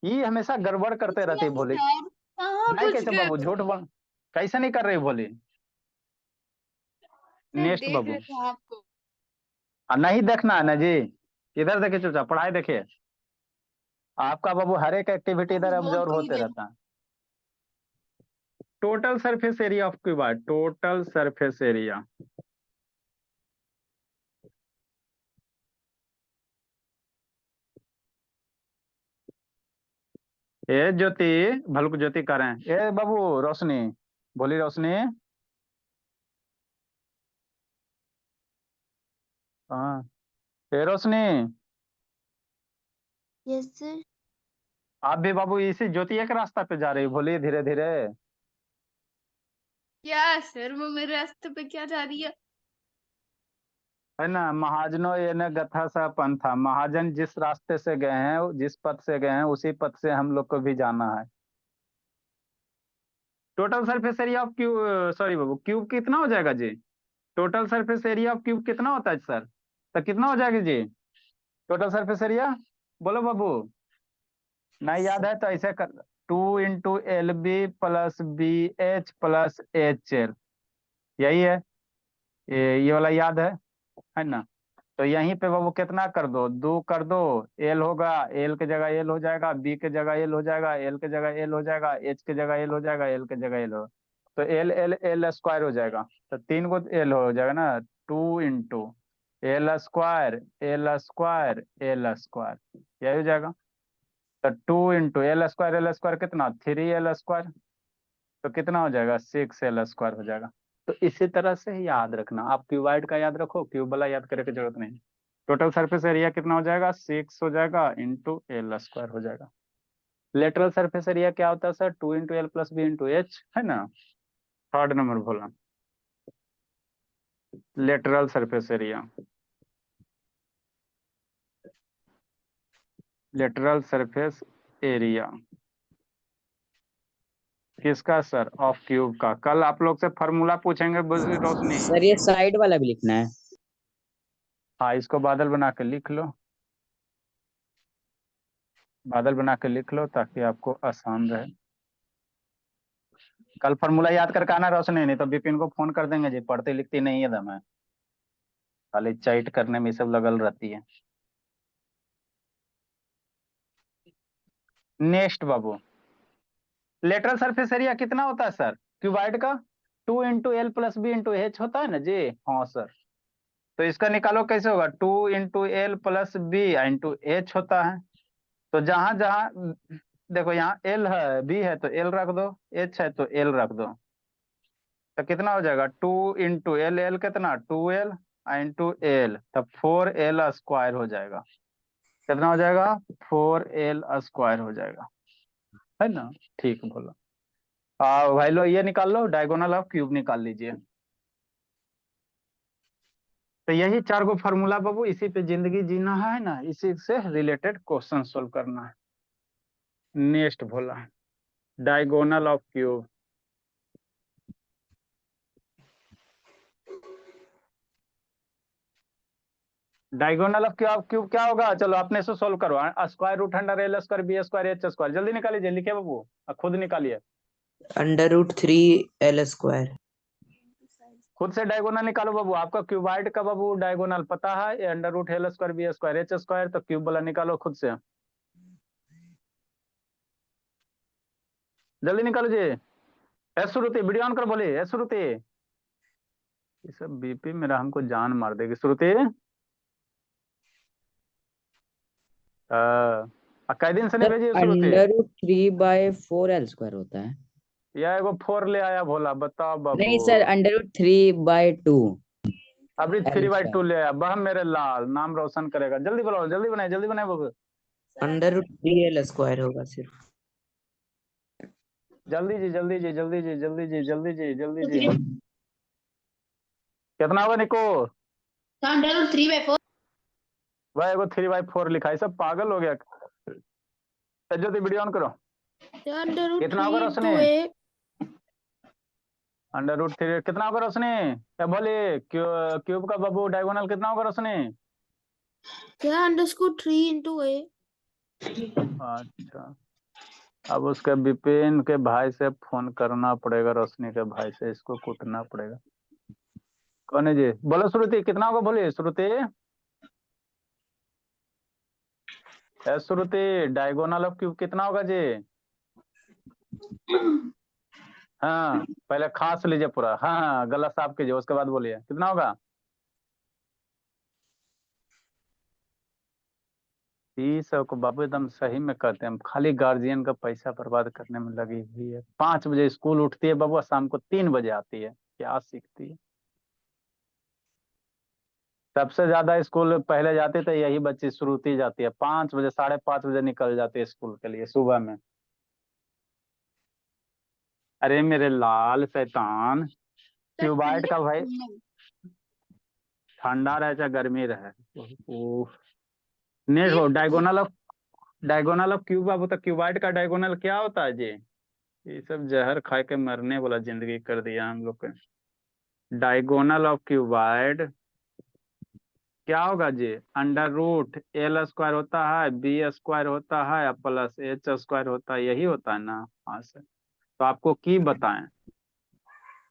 ये हमेशा गड़बड़ करते कुछ रहती है नहीं भोली। सर, कहाँ नहीं कुछ कैसे कर बाबू, रहे झूठ बोल, कैसे नहीं कर रही भोली। सर, नेक्स्ट देख बाबू, रहे थे आपको। नहीं देखना है ना जी, इधर देखिए चुपचाप पढ़ाई देखिए। आपका बाबू हर एक एक्टिविटी मैं इधर कुछ बोल ऑब्जर्व तो ही होते दे रहता है। Total surface area of cuboid, total surface area. ए ज्योति, भलुक ज्योति कर रहे हैं, ए बाबू रोशनी, बोली रोशनी। हाँ, ए रोशनी, यस सर। आप भी बाबू इसी ज्योति एक रास्ता पे जा रही हो, बोलिए धीरे धीरे। क्या सर, वो मेरे रास्ते पे क्या जा रही है? है ना, महाजनो ये न गथा सा पंथा, महाजन जिस रास्ते से गए हैं, जिस पथ से गए हैं, उसी पथ से हम लोग को भी जाना है। Total surface area of cube, sorry बाबू, क्यूब कितना हो जाएगा जी, total surface area of cube कितना होता है सर, तो कितना हो जाएगा जी टोटल सरफेस एरिया, बोलो बाबू। नहीं याद है तो ऐसे कर, 2 into L B plus B H plus H L, यही है, ये वाला याद है ना। तो यहीं पे बाबू कितना कर दो, 2 कर दो, एल होगा, एल के जगह एल हो जाएगा, बी के जगह एल हो जाएगा, एल के जगह एल हो जाएगा, एच के जगह एल हो जाएगा, एल के जगह एल हो, तो एल एल एल स्क्वायर हो जाएगा। तो 3 को एल हो जाएगा ना, 2 into L square L square, यही हो जाएगा। तो 2 इंटू एल स्क्वायर कितना, 3 एल स्क्वायर, तो कितना हो जाएगा, 6 एल स्क्वायर हो जाएगा। तो इसी तरह से ही याद रखना, आप क्यूबाइड का याद रखो, क्यूब वाला याद करने की जरूरत नहीं। टोटल सरफेस एरिया कितना हो जाएगा, 6 हो जाएगा इंटू एल स्क्वायर हो जाएगा। लेटरल सरफेस एरिया क्या होता है sir, 2 into L plus B into H, है ना। थर्ड नंबर बोला, lateral surface area, lateral surface area किसका सर, ऑफ क्यूब का। कल आप लोग से फार्मूला पूछेंगे रोशनी। सर ये साइड वाला भी लिखना है। हाँ, इसको बादल बना के लिख लो, बादल बना के लिख लो ताकि आपको आसान रहे। कल फार्मूला याद करके आना रोशनी, नहीं तो विपिन को फोन कर देंगे जी, पढ़ती लिखती नहीं है दम है, खाली चाइट करने में ये सब लगल रहती है। नेक्स्ट बाबू, लेटरल सरफेस एरिया कितना होता है सर क्यूबाइड का, 2 into L plus B into H होता है ना जी। हाँ सर, तो इसका निकालो कैसे होगा, 2 into L plus B into H होता है। तो जहां जहां देखो, यहाँ एल है, बी है तो एल रख दो, एच है तो एल रख दो, तो कितना हो जाएगा, 2 इंटू एल, एल कितना, 2 एल इंटू एल, तब 4 एल स्क्वायर हो जाएगा। कितना हो जाएगा, 4 एल स्क्वायर हो जाएगा, है ना। ठीक बोलो। भाई लो ये निकाल लो, डायगोनल ऑफ क्यूब निकाल लीजिए। तो यही 4 गो फॉर्मूला बाबू, इसी पे जिंदगी जीना है ना, इसी से रिलेटेड क्वेश्चन सोल्व करना है। नेक्स्ट बोला, diagonal of cube, diagonal of cube, cube क्या होगा, चलो अपने से सोल्व करो, square root under L square B square H square, जल्दी निकालिए, लिखिए बाबू, खुद निकालिए, √3 L² खुद से डायगोनल निकालो बाबू। आपका क्यूबाइड का बाबू डायगोनल पता है, ये under root L square B square H square, तो क्यूब वाला निकालो खुद से, जल्दी निकालो जी। एस श्रुति, वीडियो ऑन कर, बोली एस श्रुति, ये सब बीपी मेरा हमको जान मार देगी श्रुति। कई दिन से नहीं सर भेजी श्रुति? √3/4 L² होता है। या एगो 4 ले आया भोला, बताओ बाबू। नहीं सर, √3/2 अभी 3/2 L²। ले आया, वह मेरे लाल नाम रोशन करेगा। जल्दी बोलो, जल्दी बनाए बाबू। √3L² होगा सिर्फ। जल्दी जी, जल्दी जी, जल्दी जी, जल्दी जी, जल्दी जी, जल्दी जी। कितना होगा निको? √3/4 वह एगो 3/4 लिखा है, सब पागल हो गया। ज्योति वीडियो ऑन करो। कितना होगा रोशनी? √3 कितना होगा रोशनी? क्या बोले? क्यूब का बाबू डायगोनल कितना होगा रोशनी? क्या _3 × A। अच्छा, अब उसके विपिन के भाई से फोन करना पड़ेगा, रोशनी के भाई से, इसको कूटना पड़ेगा। कौन है जी? बोलो श्रुति, कितना होगा? बोलिए श्रुति। श्रुति, डायगोनल ऑफ क्यूब कितना होगा जी? हाँ, पहले खास लीजिए पूरा। हाँ, गला साफ कीजिए, उसके बाद बोलिए कितना होगा। ये सब को बाबू एकदम सही में करते हैं, खाली गार्जियन का पैसा बर्बाद करने में लगी हुई है। 5 बजे स्कूल उठती है बाबू, शाम को 3 बजे आती है, क्या सीखती है? सबसे ज्यादा स्कूल पहले जाते थे यही बच्ची, श्रुति जाती है 5 बजे, 5:30 बजे निकल जाती है स्कूल के लिए सुबह में। अरे मेरे लाल शैतान, ट्यूबाइट का भाई ठंडा रहे चाहे गर्मी रहे। नेट हो डायगोनल ऑफ क्यूब बाबू, तो क्यूबाइट का डायगोनल क्या होता है जी? ये सब जहर खा के मरने वाला जिंदगी कर दिया हम लोग के। डायगोनल ऑफ क्यूबाइड क्या होगा जी? √L² होता है, B² होता है, प्लस H² होता है, यही होता है ना? हाँ सर, तो आपको की बताएं,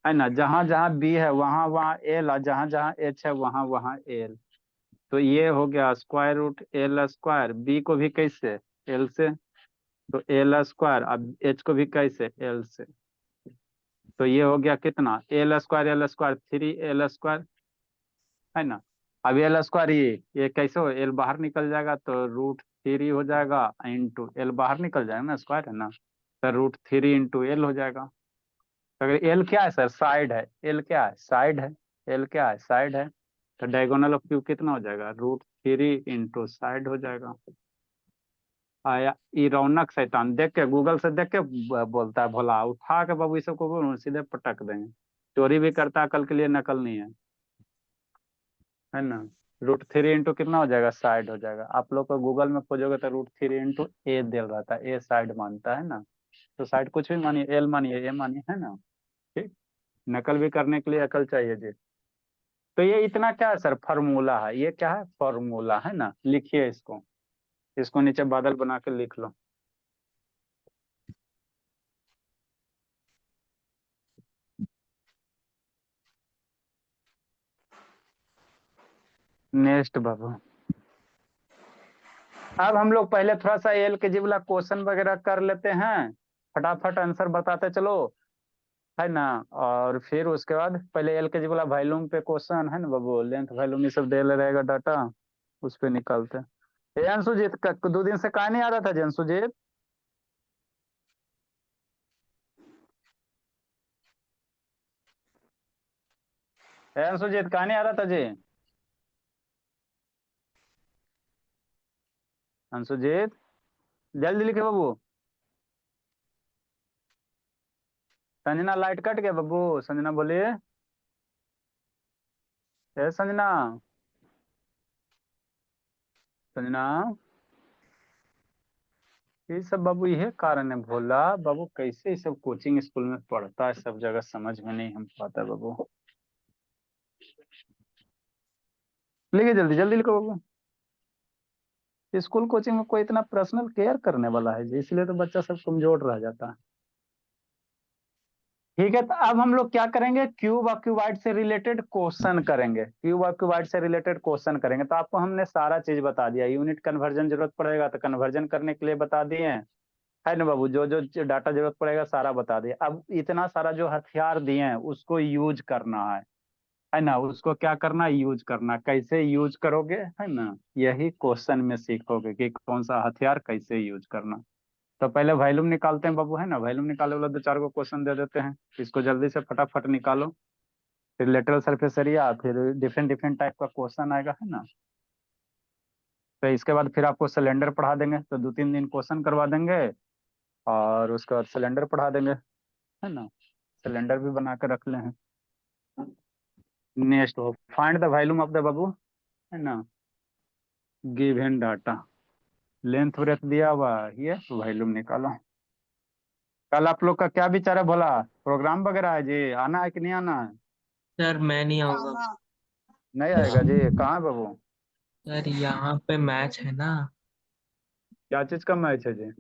है ना? जहां जहां B है वहां वहां L, और जहां जहां H है वहां वहां L। तो ये हो गया √L²। B को भी कैसे? L से। तो L², अब H को भी कैसे? L से। तो ये हो गया कितना? L², 3L², है ना? अब L² ये कैसे हो? L बाहर निकल जाएगा तो √3 हो जाएगा, इंटू L बाहर निकल जाएगा ना, स्क्वायर है ना, तो √3 इंटू L हो जाएगा। तो अगर L क्या है सर? साइड है। L क्या है? साइड है। L क्या है? साइड है। तो डायगोनल ऑफ क्यूब कितना हो जाएगा? √3 इंटू साइड हो जाएगा। आया? ये रौनक शैतान देख के, गूगल से देख के बोलता है भोला, उठा के बाबू ये सब को सीधे पटक देंगे। चोरी भी करता है, कल के लिए नकल नहीं है ना? √3 इंटू कितना हो जाएगा? साइड हो जाएगा। आप लोग को गूगल में खोजोगे तो √3 इंटू ए दे रहता है, ए साइड मानता है ना। तो साइड कुछ भी मानिए, एल मानिए, ए मानिए, है ना? ठीक। नकल भी करने के लिए अकल चाहिए जी। तो ये इतना क्या है सर? फॉर्मूला है। ये क्या है? फॉर्मूला है ना। लिखिए इसको, इसको नीचे बादल बना के लिख लो। नेक्स्ट बाबू, अब हम लोग पहले थोड़ा सा एल के जी वाला क्वेश्चन वगैरह कर लेते हैं, फटाफट आंसर बताते चलो, है ना? और फिर उसके बाद पहले एल के जी वाला वॉल्यूम पे क्वेश्चन है ना बाबू, लेंथ वॉल्यूम ये सब दे रहेगा डाटा, उस पे निकालते हैं। अंशुजीत 2 दिन से कहा नहीं आ रहा था जी? अंशुजीत, अंशुजीत कहा नहीं आ रहा था जी? अंशुजीत, जल्दी लिखे बाबू। संजना लाइट कट गया बाबू, संजना बोलिए। संजना, संजना, ये सब बाबू यही कारण है भोला बाबू, कैसे ये सब कोचिंग स्कूल में पढ़ता है, सब जगह समझ में नहीं हम पाता बाबू। लिखिए जल्दी जल्दी लिखो बाबू। स्कूल कोचिंग में कोई इतना पर्सनल केयर करने वाला है जी, इसलिए तो बच्चा सब कमजोर रह जाता है। ठीक है, तो अब हम लोग क्या करेंगे? क्यूब और क्यूबाइड से रिलेटेड क्वेश्चन करेंगे। क्यूब और क्यूबाइड से रिलेटेड क्वेश्चन करेंगे। तो आपको हमने सारा चीज बता दिया, यूनिट कन्वर्जन जरूरत पड़ेगा तो कन्वर्जन करने के लिए बता दिए, है ना बाबू? जो जो डाटा जरूरत पड़ेगा सारा बता दिए। अब इतना सारा जो हथियार दिए हैं उसको यूज करना है। है ना, उसको क्या करना, यूज करना। कैसे यूज करोगे, है ना, यही क्वेश्चन में सीखोगे कि कौन सा हथियार कैसे यूज करना। तो पहले वॉल्यूम निकालते हैं बाबू, है ना। वॉल्यूम निकाले वाला दो चार को क्वेश्चन दे देते हैं, इसको जल्दी से फटाफट निकालो। फिर लेटरल सरफेस एरिया, फिर डिफरेंट डिफरेंट टाइप का क्वेश्चन आएगा, है ना। तो इसके बाद फिर आपको सिलेंडर पढ़ा देंगे, तो 2-3 दिन क्वेश्चन करवा देंगे, और उसके बाद सिलेंडर पढ़ा देंगे, है ना। सिलेंडर भी बना कर रख ले हैं। नेक्स्ट हो find the volume of the बाबू, है ना, गिवन डाटा। लेंथ ब्रेथ दिया हुआ ये वॉल्यूम निकालो। कल आप लोग का क्या विचार है भोला, प्रोग्राम वगैरह है जी, आना है कि नहीं आना है? सर मैं नहीं आऊंगा। नहीं आएगा जी, कहाँ है बाबू? सर यहाँ पे मैच है ना, क्या चीज का मैच है जी?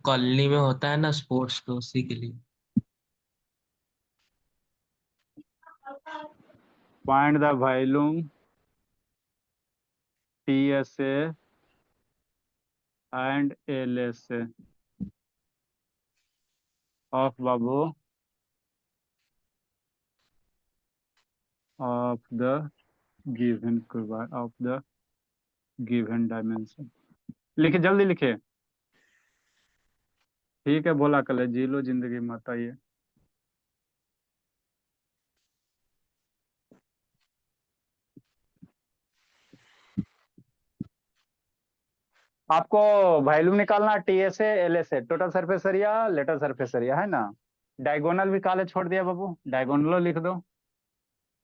कॉलोनी में होता है ना स्पोर्ट्स, तो उसी के लिए। Find the volume TSA and LSA of Babu of the given of the given dimension. लिखे, जल्दी लिखे। ठीक है बोला, कल जी लो जिंदगी मत आइए। आपको वॉल्यूम निकालना, TSA LSA, total surface area, lateral surface area, है ना। डायगोनल भी काले छोड़ दिया बाबू, डायगोनलो लिख दो।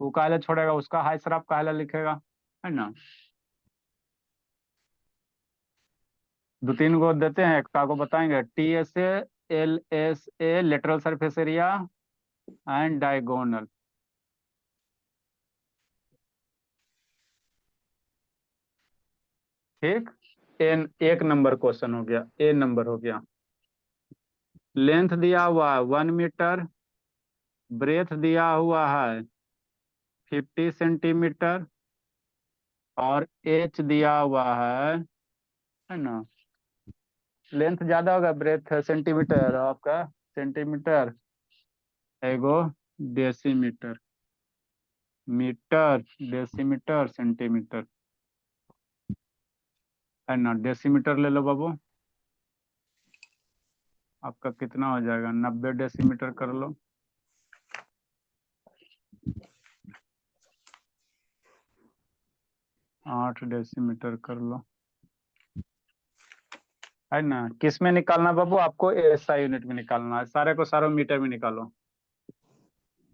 वो काले छोड़ेगा, उसका हाई सराप काला लिखेगा, है ना। 2-3 को देते हैं, एक को बताएंगे। TSA LSA lateral surface area and diagonal. ठीक। एन 1 नंबर क्वेश्चन हो गया, A नंबर हो गया। लेंथ दिया हुआ है 1 मीटर, ब्रेथ दिया हुआ है 50 सेंटीमीटर, और H दिया हुआ है ना। लेंथ ज्यादा होगा, ब्रेथ सेंटीमीटर, आपका सेंटीमीटर, एगो डेसीमीटर, मीटर, डेसीमीटर, सेंटीमीटर, है ना। डेसीमीटर ले लो बाबू, आपका कितना हो जाएगा, 90 डेसीमीटर कर लो। 8 डेसीमीटर कर लो, है ना। किस में निकालना बाबू आपको, SI यूनिट में निकालना है, सारे को सारे मीटर में निकालो,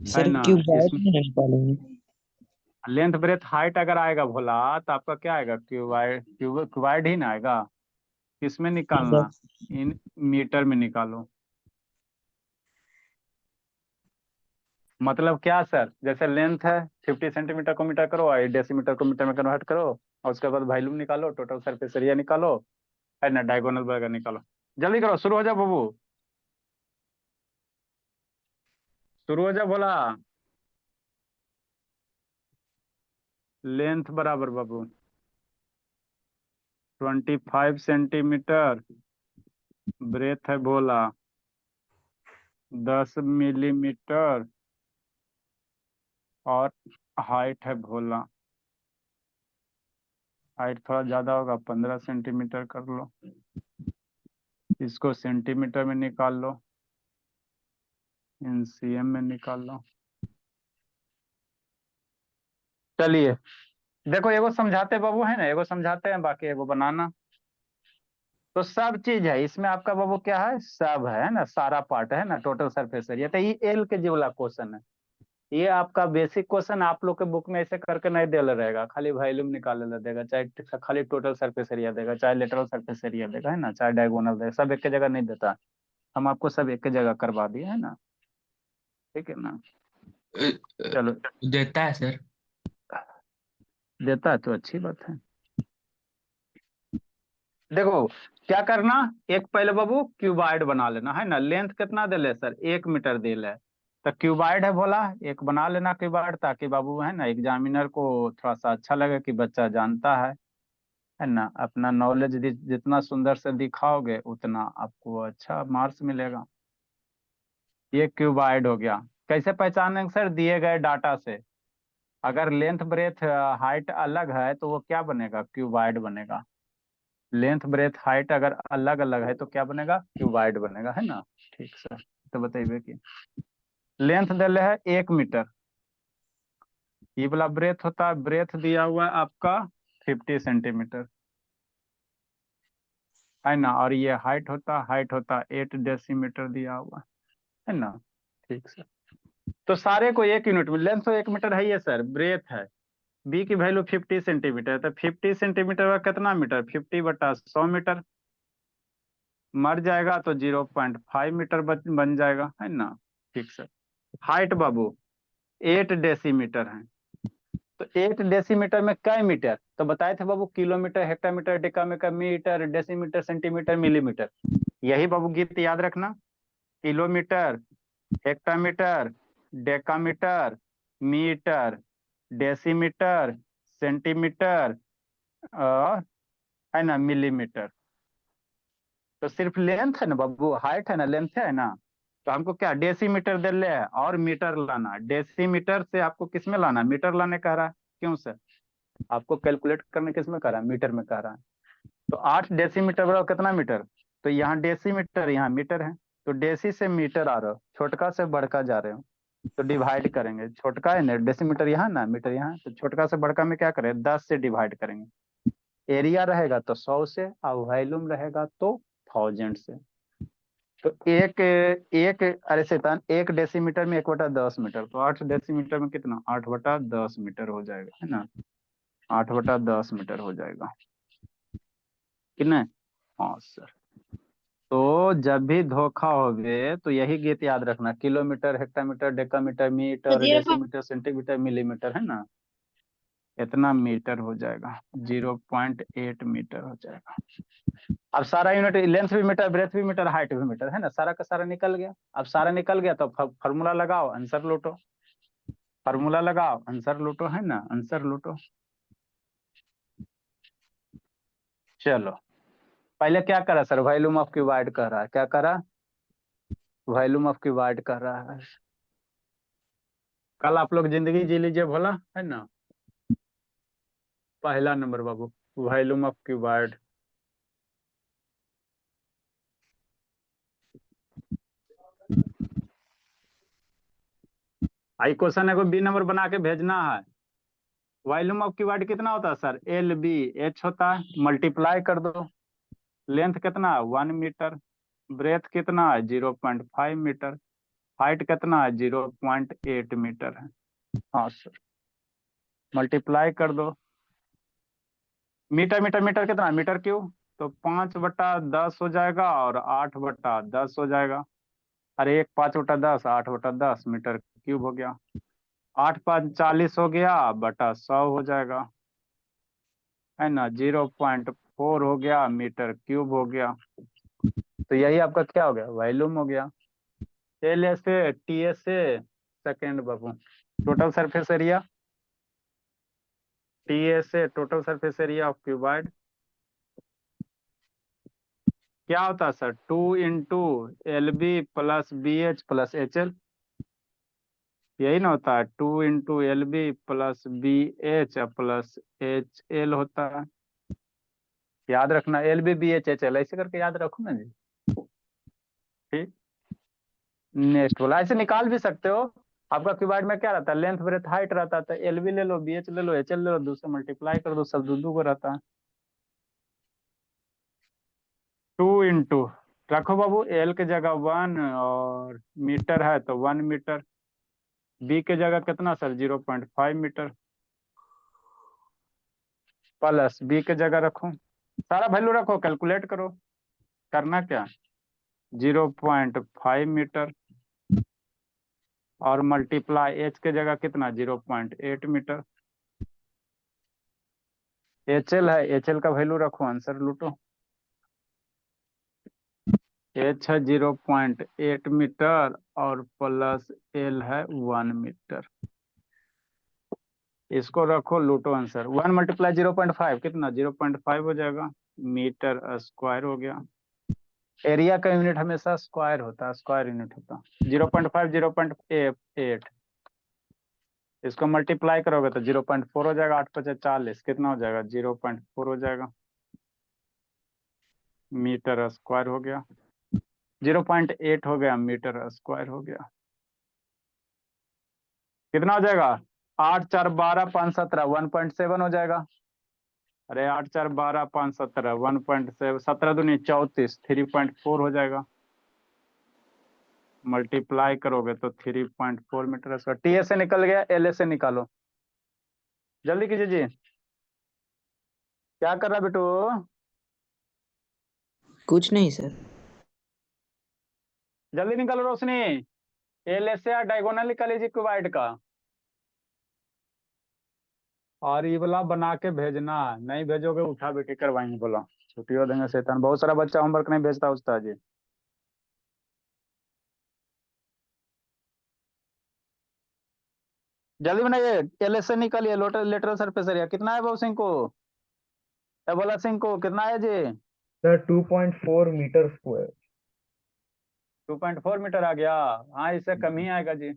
है सर ना। क्यूबॉइड इसमें में नहीं पालेंगे। लेंथ ब्रेथ हाइट अगर आएगा भोला, तो आपका क्या आएगा, क्यूबाइड ही ना आएगा। किसमें हाँ सर। निकालना, इन मीटर में निकालो। मतलब क्या सर, जैसे लेंथ है 50 सेंटीमीटर को मीटर करो, और डेसीमीटर को मीटर में कन्वर्ट करो, और उसके बाद वॉल्यूम निकालो, टोटल सरफेस एरिया निकालो, है ना, डायगोनल वगैरह निकालो। जल्दी करो, शुरू हो जाओ बाबू, शुरू हो जाओ भोला। लेंथ बराबर बाबू 25 सेंटीमीटर, ब्रेथ है भोला 10 मिलीमीटर, और हाइट है भोला, हाइट थोड़ा ज्यादा होगा, 15 सेंटीमीटर कर लो। इसको सेंटीमीटर में निकाल लो, NCM में निकाल लो। चलिए देखो, एगो समझाते बाबू, है ना, एगो समझाते हैं, बाकी एगो बनाना। तो सब चीज है इसमें आपका बाबू, क्या है, सब है ना, सारा पार्ट है ना, टोटल सरफेस एरिया। तो ये एल के जी वाला क्वेश्चन है, ये आपका बेसिक क्वेश्चन आप लोग के बुक में ऐसे करके नहीं दे रहेगा, खाली वॉल्यूम निकाले ला देगा, चाहे खाली टोटल सरफेस एरिया देगा, चाहे लेटरल सरफेस एरिया देगा, है ना, चाहे डायगोनल देगा, सब एक के जगह नहीं देता। हम आपको सब एक के जगह करवा दिए, है ना। ठीक है ना। अ, अ, चलो, देता है सर। देता है तो अच्छी बात है। देखो क्या करना, एक पहले बाबू क्यूबाइड बना लेना, है ना। लेंथ कितना दे ले सर, 1 मीटर दे ले, तो क्यूबाइड है बोला, एक बना लेना क्यूबाइड, ताकि बाबू, है ना, एग्जामिनर को थोड़ा सा अच्छा लगे कि बच्चा जानता है ना। अपना नॉलेज जितना सुंदर से दिखाओगे, उतना आपको अच्छा मार्क्स मिलेगा। ये क्यूबाइड हो गया। कैसे पहचानेंगे सर? दिए गए डाटा से। अगर लेंथ ब्रेथ हाइट अलग है तो वो क्या बनेगा? क्यूबाइड बनेगा। लेंथ ब्रेथ हाइट अगर अलग अलग है तो क्या बनेगा? क्यूबाइड बनेगा, है ना? ठीक सर। तो बताइए कि लेंथ दिले है 1 मीटर, ये वाला ब्रेथ होता है, ब्रेथ दिया हुआ है आपका 50 सेंटीमीटर, है ना? और ये हाइट होता 8 डेसीमीटर दिया हुआ है ना? ठीक सर। तो सारे को एक यूनिट में, लेंथ तो 1 मीटर है ही है सर, ब्रेथ है, बी की वैल्यू 50 सेंटीमीटर, तो 50 सेंटीमीटर का कितना मीटर? 50/100 मीटर। मर जाएगा तो 0.5 मीटर बन जाएगा, है ना? ठीक सर। हाइट बाबू 8 डेसीमीटर है, तो 8 डेसीमीटर में कै मीटर? तो बताए थे बाबू, kilometre, hectometre, decametre, metre, decimetre, centimetre, millimetre. यही बाबू गीत याद रखना। Kilometre, hectometre, decametre, metre, decimetre, centimetre, और है ना मिलीमीटर। तो सिर्फ लेंथ है ना बाबू, हाइट है ना, लेंथ है ना, तो हमको क्या डेसीमीटर दे ले है और मीटर लाना। डेसीमीटर से आपको किस में लाना? मीटर लाने कह रहा है। क्यों सर? आपको कैलकुलेट करने किस में कह रहा है? मीटर में कह रहा है। तो 8 डेसीमीटर बराबर कितना मीटर? तो यहाँ डेसीमीटर, यहाँ मीटर है, तो डेसी से मीटर आ रहे हो, छोटका से बड़का जा रहे हो, तो डिवाइड करेंगे। छोटका है ना डेसीमीटर यहाँ ना, मीटर यहाँ, तो छोटका से बड़का में क्या करें? 10 से डिवाइड करेंगे। एरिया रहेगा तो 100 से, और वॉल्यूम रहेगा तो 1000 से। तो एक एक अरे शैतान, 1 डेसीमीटर में 1/10 मीटर, तो 8 डेसीमीटर में कितना? 8/10 मीटर हो जाएगा, है ना? 8/10 मीटर हो जाएगा कि नहीं? हाँ सर। तो जब भी धोखा होवे तो यही गीत याद रखना, kilometre, hectometre, decametre, metre, 0. Decimetre, centimetre, millimetre, है ना? इतना मीटर हो जाएगा, 0.8 मीटर हो जाएगा। अब सारा यूनिट, लेंथ भी मीटर, ब्रेथ भी मीटर, हाइट भी मीटर, है ना? सारा का सारा निकल गया। अब सारा निकल गया तो फार्मूला लगाओ, आंसर लूटो। फार्मूला लगाओ, आंसर लूटो, है ना? आंसर लूटो। चलो, पहले क्या करा सर? वॉल्यूम ऑफ क्यूबाइड कह रहा है, क्या करा? वॉल्यूम ऑफ क्यूबाइड कह रहा है। कल आप लोग जिंदगी जी लीजिए भोला, है ना? पहला number Babu, volume of cuboid. I question है को बी नंबर बना के भेजना है। वॉल्यूम ऑफ क्यूबाइड कितना होता है सर? LBH होता है, मल्टीप्लाई कर दो। लेंथ कितना है? 1 मीटर। ब्रेथ कितना है? 0.5 मीटर। हाइट कितना है? 0.8 मीटर है। हाँ सर, मल्टीप्लाई कर दो। मीटर मीटर मीटर कितना? मीटर क्यूब, तो 5/10 हो जाएगा और 8/10 हो जाएगा। अरे एक 5/10, 8/10 मीटर क्यूब हो गया। 8×5 = 40 हो गया, बटा 100 हो जाएगा, है ना? 0.4 हो गया, मीटर क्यूब हो गया। तो यही आपका क्या हो गया? वॉल्यूम हो गया। LSA TSA second Babu. Total surface area, TSA total surface area of cuboid क्या होता है सर? 2 × LB + BH + HL, यही ना होता है? 2 × LB + BH + HL होता है। याद रखना, LB BH HL ऐसे करके याद रखो ना जी। ठीक, नेक्स्ट बोला, ऐसे निकाल भी सकते हो। आपका क्यूबाइड में क्या रहता है? लेंथ ब्रेथ हाइट रहता है, तो LB ले लो, BH ले लो, HL ले लो, दूसरे मल्टीप्लाई कर दो, सब दो को रहता है। 2 × रखो बाबू, L के जगह 1 और मीटर है तो 1 मीटर। B के जगह कितना सर? 0.5 मीटर। प्लस B के जगह रखो, सारा वैल्यू रखो, कैलकुलेट करो। करना क्या? 0.5 मीटर और मल्टीप्लाई H के जगह कितना? 0.8 मीटर। HL है, HL का वैल्यू रखो, आंसर लूटो। H है 0.8 मीटर और प्लस L है 1 मीटर। इसको रखो, लूटो आंसर। 1 × 0.5 कितना? 0.5 हो जाएगा, मीटर स्क्वायर हो गया। एरिया का यूनिट हमेशा स्क्वायर होता है, स्क्वायर यूनिट होता है। 0.5 0.8, इसको मल्टीप्लाई करोगे तो 0.4 हो जाएगा। 8×5 = 40, कितना हो जाएगा? 0.4 हो जाएगा, मीटर स्क्वायर हो गया। 0.8 हो गया, मीटर स्क्वायर हो गया। कितना हो जाएगा? 8 4 12 5 17, 1.7 हो जाएगा। अरे 8 4 12 5 17, 1.7, 17 दूनी 34, 3.4 हो जाएगा। मल्टीप्लाई करोगे तो 3.4 मीटर स्क्वायर। टी ए से निकल गया, एल ए से निकालो, जल्दी कीजिए जी। क्या कर रहा बेटू? कुछ नहीं सर। जल्दी निकालो रोशनी। एल ए से डायगोनल निकाल लीजिए क्यूबाइड का, और ये वाला बना के भेजना। नहीं भेजोगे उठा बेटी करवाएंगे, बोला छुट्टी हो देंगे शैतान। बहुत सारा बच्चा होमवर्क नहीं भेजता उस्ताद जी। जल्दी बनाइए। एल एस से निकालिए, लेटरल सरफेस एरिया कितना है बाबू सिंह को? बोला सिंह को कितना है जी? Sir 2.4 metre square. 2.4 मीटर आ गया। हाँ, इससे कम ही आएगा जी।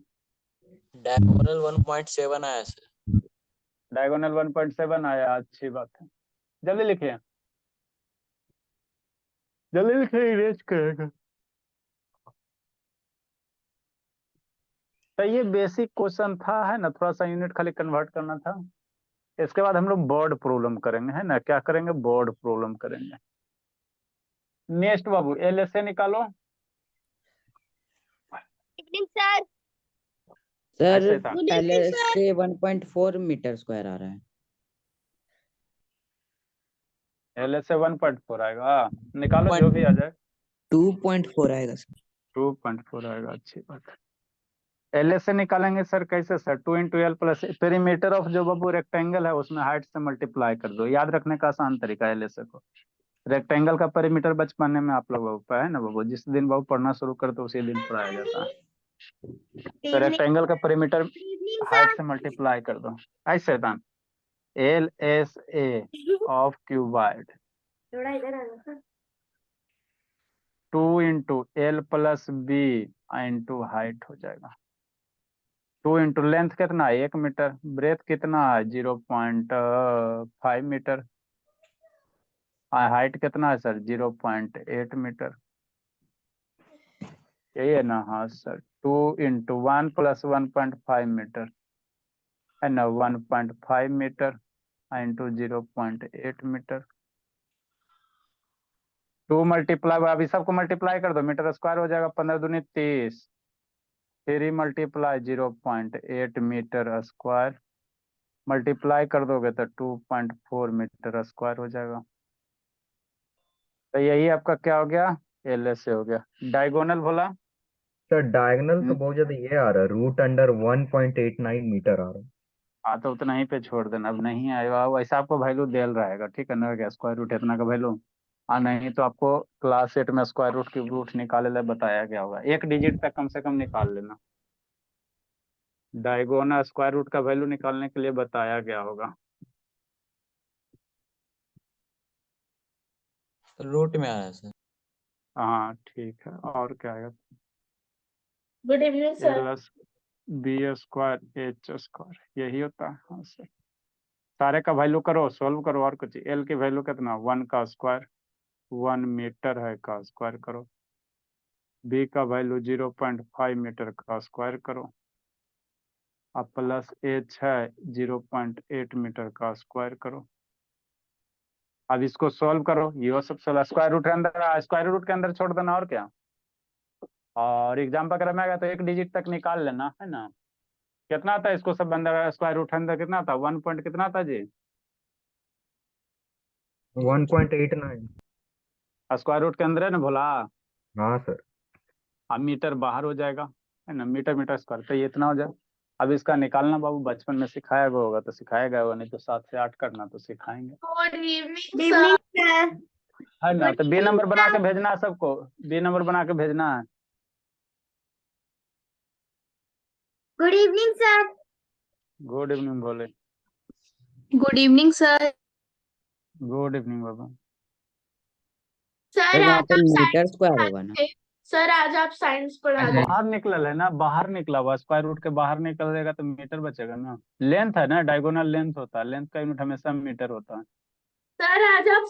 डायगोनल 1.7 आया सर। डायगोनल 1.7 आया, अच्छी बात है। जल्दी लिखिए, जल्दी लिखिए, इरेज करेगा। तो ये बेसिक क्वेश्चन था, है ना, थोड़ा सा यूनिट खाली कन्वर्ट करना था। इसके बाद हम लोग बोर्ड प्रॉब्लम करेंगे, है ना। क्या करेंगे? बोर्ड प्रॉब्लम करेंगे। नेक्स्ट बाबू, एल एस से निकालो। Evening sir. सर ऐसे था। एल एस से 1.4 मीटर स्क्वायर आ रहा है। एल एस से 1.4 आएगा, निकालो जो भी आ जाए। 2.4 आएगा सर। 2.4 आएगा, अच्छी बात है। एल एस से निकालेंगे सर कैसे? Sir 2 × L plus perimeter of जो बाबू रेक्टेंगल है उसमें हाइट से मल्टीप्लाई कर दो। याद रखने का आसान तरीका है एल एस को। रेक्टेंगल का पेरीमीटर बचपन में आप लोग बाबू पाए है ना बाबू, जिस दिन बाबू पढ़ना शुरू कर तो उसी दिन पढ़ाया जाता है। तो रेक्टेंगल का पेरीमीटर हाइट से मल्टीप्लाई कर दो। ऐसे था L S A of cuboid थोड़ा इधर आना sir. 2 × L + B into height हो जाएगा। 2 × लेंथ कितना है? 1 मीटर। ब्रेथ कितना है? 0.5 मीटर। हाइट कितना है सर? 0.8 मीटर। यही है ना? हाँ सर। 2 × 1 + 1.5 मीटर है ना, 1.5 मीटर इंटू 0.8 मीटर। 2 मल्टीप्लाई, अभी सबको मल्टीप्लाई कर दो, मीटर स्क्वायर हो जाएगा। 15 दूनी 30, 3 × 0.8 मीटर स्क्वायर। मल्टीप्लाई कर दोगे तो 2.4 मीटर स्क्वायर हो जाएगा। तो यही आपका क्या हो गया? एल एस हो गया। डायगोनल बोला सर डायगोनल तो बहुत ज्यादा ये आ रहा है, √1.89 मीटर आ रहा है। हाँ, तो उतना ही पे छोड़ देना। अब नहीं आएगा वैसा आपको वैल्यू दिया रहेगा, ठीक है ना। क्या स्क्वायर रूट इतना का वैल्यू? हाँ, नहीं तो आपको क्लास 8 में स्क्वायर रूट की रूट निकाले ला बताया गया होगा। एक डिजिट तक कम से कम निकाल लेना। डायगोनल स्क्वायर रूट का वैल्यू निकालने के लिए बताया गया होगा। रूट में आ रहा है सर। हाँ ठीक है, और क्या आएगा? Good evening sir. L B square H square, यही होता है। हाँ सर। सारे का वैल्यू करो, सोल्व करो। और कुछ एल की वैल्यू कितना? 1 का स्क्वायर, 1 मीटर है का स्क्वायर करो। बी का वैल्यू 0.5 मीटर का स्क्वायर करो। अब प्लस एच है 0.8 मीटर का स्क्वायर करो। अब इसको सोल्व करो, ये सब स्क्वायर रूट के अंदर, स्क्वायर रूट के अंदर छोड़ देना, और क्या। और एग्जाम वगैरह में आएगा तो एक डिजिट तक निकाल लेना, है ना। कितना आता है इसको सब अंदर? स्क्वायर रूट अंदर कितना था? 1 पॉइंट कितना था जी? 1.89। स्क्वायर रूट के अंदर है ना भोला। हाँ सर। अब मीटर बाहर हो जाएगा, है ना। मीटर मीटर स्क्वायर, तो ये इतना हो जाए। अब इसका निकालना बाबू बचपन में सिखाया गया होगा तो सिखाया गया होगा, नहीं तो 7 से 8 करना तो सिखाएंगे, गुड इवनिंग सर। है ना। तो बी नंबर बना के भेजना है सबको, बी नंबर बना के भेजना है। Good evening sir. Good evening Bhole. Good evening sir. Good evening बाबा। सर फिर वहां आज पे आप मीटर साइंस स्क्वायर होगा ना। थे। सर आज आप साइंस पढ़ा अरे, रहे बाहर निकलल है ना, बाहर निकला हुआ, स्क्वायर रूट के बाहर निकलेगा तो मीटर बचेगा ना। लेंथ है ना, डायगोनल लेंथ होता है, लेंथ का यूनिट हमेशा मीटर होता है। सर आज आप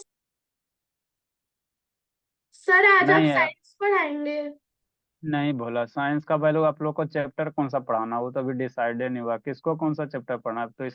नहीं है, साइंस पढ़ाएंगे। नहीं बोला साइंस का वैल्यू। आप लोग को चैप्टर कौन सा पढ़ाना, वो तो अभी डिसाइड नहीं हुआ किसको कौन सा चैप्टर पढ़ना है, तो